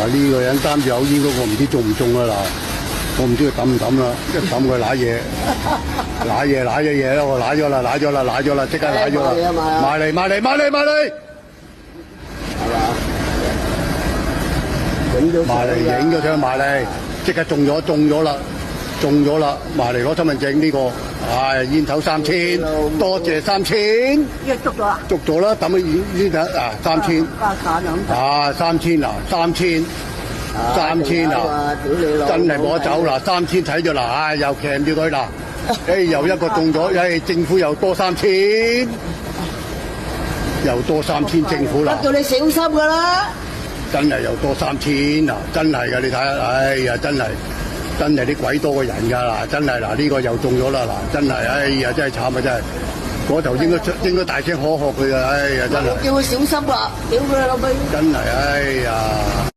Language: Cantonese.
呢個人擔住口煙嗰個唔知中唔中啊嗱，我唔知佢抌唔抌啦，一抌佢揦嘢，揦咗嘢啦，我揦咗啦，即刻揦咗啦，埋嚟，係嘛？埋嚟影咗張埋嚟，即刻中咗啦，埋嚟攞身份證呢個，唉煙頭3000，多謝3000，呢個捉咗啦，捉咗啦，抌去煙頭啊3000，啊3000啊3000。3000啊！真係冇得走啦，3000睇咗啦，唉又鉗住佢啦，又一個中咗，政府又多3000，又多3000政府啦，叫你小心㗎啦！真係又多3000啊！真係㗎，你睇下，哎呀真係啲鬼多過人㗎啦，真係嗱呢個又中咗啦嗱，真係哎呀真係慘啊真係，嗰頭應該大聲呵佢啊，哎呀真係，叫佢小心啦，屌佢老味！真係哎呀〜